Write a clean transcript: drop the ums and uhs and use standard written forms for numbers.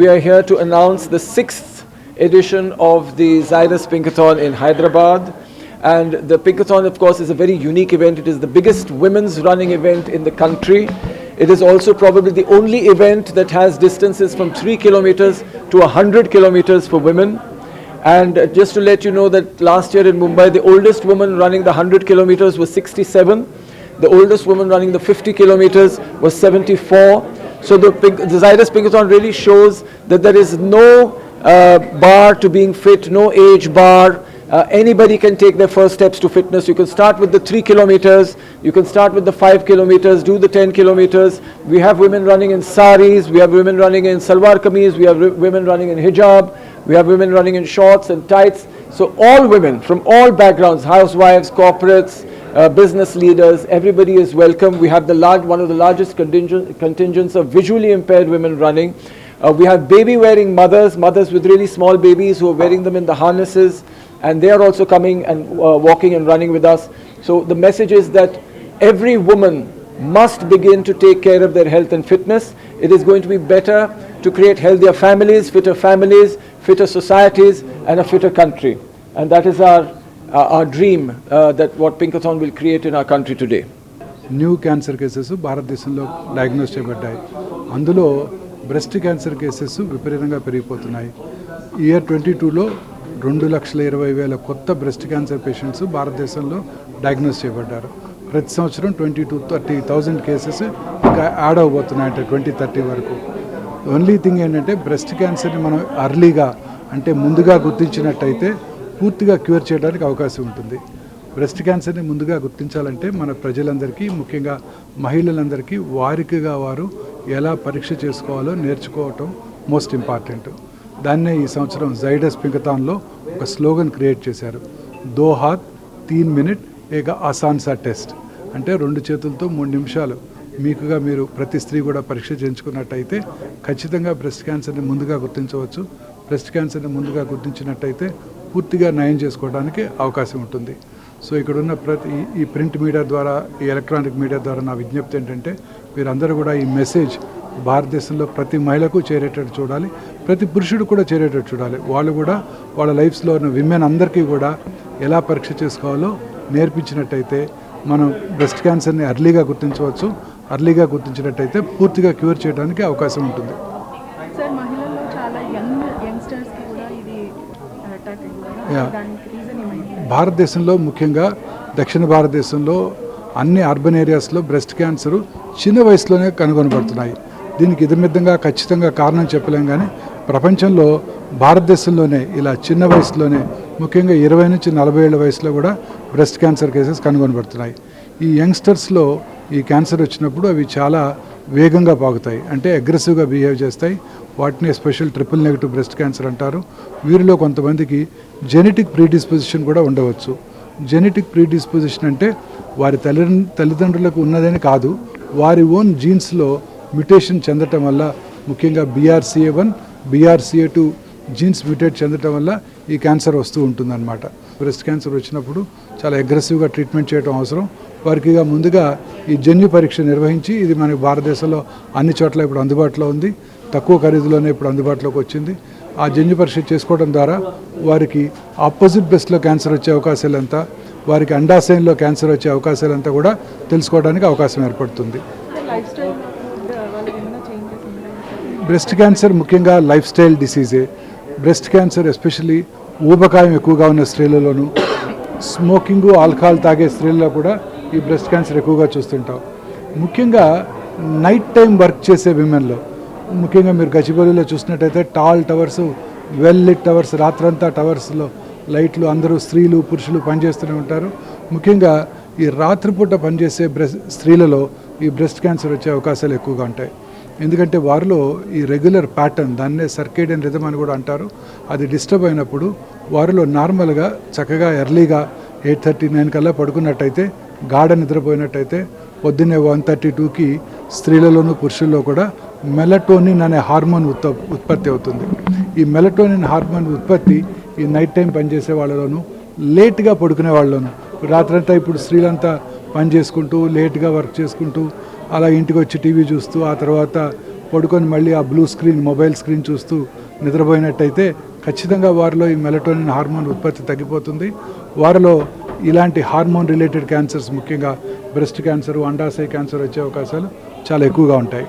we are here to announce the 6th edition of the Zydus Pinkathon in Hyderabad. And the Pinkathon, of course, is a very unique event. It is the biggest women's running event in the country. It is also probably the only event that has distances from 3 kilometers to 100 kilometers for women. And just to let you know that last year in Mumbai, the oldest woman running the 100 kilometers was 67. The oldest woman running the 50 kilometers was 74. So the Zydus Pinkathon really shows that there is no bar to being fit, no age bar. Anybody can take their first steps to fitness. You can start with the 3 kilometers, you can start with the 5 kilometers, do the 10 kilometers. We have women running in saris, we have women running in salwar kameez, we have women running in hijab, we have women running in shorts and tights. So all women from all backgrounds, housewives, corporates, business leaders, everybody is welcome. We have one of the largest contingents of visually impaired women running. We have baby wearing mothers with really small babies who are wearing them in the harnesses, and they are also coming and walking and running with us. So the message is that every woman must begin to take care of their health and fitness. It is going to be better to create healthier families, fitter societies, and a fitter country. And that is our dream, that what Pinkathon will create in our country today. New cancer cases భారతదేశంలో diagnose చేయబడ్డాయి. అందులో breast cancer cases విపరీతంగా పెరిగిపోతున్నాయి. Year 22లో 2,20,000 కొత్త breast cancer patients భారతదేశంలో diagnose చేయబడ్డారు. ప్రతి సంవత్సరం 20,000-30,000 cases ఇంకా యాడ్ అవబోతున్నాయంటే 2030 వరకు. ఓన్లీ థింగ్ ఏంటంటే బ్రెస్ట్ క్యాన్సర్ని మనం అర్లీగా అంటే ముందుగా గుర్తించినట్టయితే పూర్తిగా క్యూర్ చేయడానికి అవకాశం ఉంటుంది. బ్రెస్ట్ క్యాన్సర్ని ముందుగా గుర్తించాలంటే మన ప్రజలందరికీ, ముఖ్యంగా మహిళలందరికీ వారికిగా వారు ఎలా పరీక్ష చేసుకోవాలో నేర్చుకోవటం మోస్ట్ ఇంపార్టెంట్. దాన్నే ఈ సంవత్సరం జైడస్ పింకథాన్లో ఒక స్లోగన్ క్రియేట్ చేశారు. 2 హాత్ 3 మినిట్ ఏక ఆసాన్ సా టెస్ట్. అంటే 2 చేతులతో 3 నిమిషాలు మీకుగా మీరు ప్రతి స్త్రీ కూడా పరీక్ష చేయించుకున్నట్టయితే ఖచ్చితంగా బ్రెస్ట్ క్యాన్సర్ని ముందుగా గుర్తించవచ్చు. బ్రెస్ట్ క్యాన్సర్ని ముందుగా గుర్తించినట్టయితే పూర్తిగా నయం చేసుకోవడానికి అవకాశం ఉంటుంది. సో ఇక్కడున్న ఈ ప్రింట్ మీడియా ద్వారా, ఈ ఎలక్ట్రానిక్ మీడియా ద్వారా నా విజ్ఞప్తి ఏంటంటే మీరందరూ కూడా ఈ మెసేజ్ భారతదేశంలో ప్రతి మహిళకు చేరేటట్టు చూడాలి, ప్రతి పురుషుడు కూడా చేరేటట్టు చూడాలి. వాళ్ళు కూడా వాళ్ళ లైఫ్స్లో ఉన్న విమెన్ అందరికీ కూడా ఎలా పరీక్ష చేసుకోవాలో నేర్పించినట్టయితే మనం బ్రెస్ట్ క్యాన్సర్ని అర్లీగా గుర్తించవచ్చు. అర్లీగా గుర్తించినట్టయితే పూర్తిగా క్యూర్ చేయడానికి అవకాశం ఉంటుంది. భారతదేశంలో, ముఖ్యంగా దక్షిణ భారతదేశంలో అన్ని అర్బన్ ఏరియాస్లో బ్రెస్ట్ క్యాన్సర్ చిన్న వయసులోనే కనుగొనబడుతున్నాయి. దీనికి ఇదమిద్దంగా ఖచ్చితంగా కారణం చెప్పలేం, కానీ ప్రపంచంలో భారతదేశంలోనే ఇలా చిన్న వయసులోనే, ముఖ్యంగా 20 నుంచి 40 ఏళ్ల వయసులో కూడా బ్రెస్ట్ క్యాన్సర్ కేసెస్ కనుగొనబడుతున్నాయి. ఈ యంగ్స్టర్స్లో ఈ క్యాన్సర్ వచ్చినప్పుడు అవి చాలా వేగంగా పాకుతాయి, అంటే అగ్రెసివ్గా బిహేవ్ చేస్తాయి. వాటిని special triple negative breast cancer అంటారు. వీరిలో కొంతమందికి జెనెటిక్ ప్రీడిస్పోజిషన్ కూడా ఉండవచ్చు. జెనెటిక్ ప్రీడిస్పోజిషన్ అంటే వారి తల్లిదండ్రులకు ఉన్నదని కాదు, వారి ఓన్ జీన్స్లో మ్యుటేషన్ చెందటం వల్ల, ముఖ్యంగా BRCA1, BRCA2 జీన్స్ మ్యూటేట్ చెందటం వల్ల ఈ క్యాన్సర్ వస్తూ ఉంటుందన్నమాట. బ్రెస్ట్ క్యాన్సర్ వచ్చినప్పుడు చాలా అగ్రెసివ్గా ట్రీట్మెంట్ చేయడం అవసరం. వారికి ముందుగా ఈ జన్యు పరీక్ష నిర్వహించి, ఇది మనకి భారతదేశంలో అన్ని చోట్ల ఇప్పుడు అందుబాటులో ఉంది, తక్కువ ఖరీదులోనే ఇప్పుడు అందుబాటులోకి వచ్చింది. ఆ జన్యు పరీక్ష చేసుకోవడం ద్వారా వారికి ఆపోజిట్ బ్రెస్ట్లో క్యాన్సర్ వచ్చే అవకాశాలు ఎంత, వారికి అండాశయంలో క్యాన్సర్ వచ్చే అవకాశాలు అంతా కూడా తెలుసుకోవడానికి అవకాశం ఏర్పడుతుంది. బ్రెస్ట్ క్యాన్సర్ ముఖ్యంగా లైఫ్ స్టైల్ డిసీజే. బ్రెస్ట్ క్యాన్సర్ ఎస్పెషల్లీ ఊబకాయం ఎక్కువగా ఉన్న స్త్రీలలోనూ, స్మోకింగు, ఆల్కహాల్ తాగే స్త్రీలలో కూడా ఈ బ్రెస్ట్ క్యాన్సర్ ఎక్కువగా చూస్తుంటాం. ముఖ్యంగా నైట్ టైం వర్క్ చేసే విమెన్లో, ముఖ్యంగా మీరు గచ్చిబౌలిలో చూసినట్టయితే tall towers, well lit towers, రాత్రంతా టవర్స్లో లైట్లు, అందరూ స్త్రీలు పురుషులు పనిచేస్తూనే ఉంటారు. ముఖ్యంగా ఈ రాత్రిపూట పనిచేసే స్త్రీలలో ఈ బ్రెస్ట్ క్యాన్సర్ వచ్చే అవకాశాలు ఎక్కువగా ఉంటాయి. ఎందుకంటే వారిలో ఈ రెగ్యులర్ ప్యాటర్న్, దాన్నే సర్కేడియన్ రిథమ్ అని కూడా అంటారు, అది డిస్టర్బ్ అయినప్పుడు వారిలో నార్మల్గా చక్కగా ఎర్లీగా 8:30-9 కల్లా పడుకున్నట్టయితే, గాఢ నిద్రపోయినట్టయితే పొద్దున్నే 1:32కి స్త్రీలలోనూ పురుషుల్లో కూడా మెలటోనిన్ అనే హార్మోన్ ఉత్పత్తి అవుతుంది. ఈ మెలటోనిన్ హార్మోన్ ఉత్పత్తి ఈ నైట్ టైం పనిచేసే వాళ్ళలోనూ, లేట్గా పడుకునే వాళ్ళలోనూ, రాత్రంతా ఇప్పుడు స్త్రీలంతా పని చేసుకుంటూ లేట్గా వర్క్ చేసుకుంటూ అలా ఇంటికి వచ్చి టీవీ చూస్తూ ఆ తర్వాత పడుకొని మళ్ళీ ఆ బ్లూ స్క్రీన్ మొబైల్ స్క్రీన్ చూస్తూ నిద్రపోయినట్టయితే ఖచ్చితంగా వారిలో ఈ మెలటోనిన్ హార్మోన్ ఉత్పత్తి తగ్గిపోతుంది. వారిలో ఇలాంటి హార్మోన్ రిలేటెడ్ క్యాన్సర్స్ ముఖ్యంగా బ్రెస్ట్ క్యాన్సర్, అండాశయ క్యాన్సర్ వచ్చే అవకాశాలు చాలా ఎక్కువగా ఉంటాయి.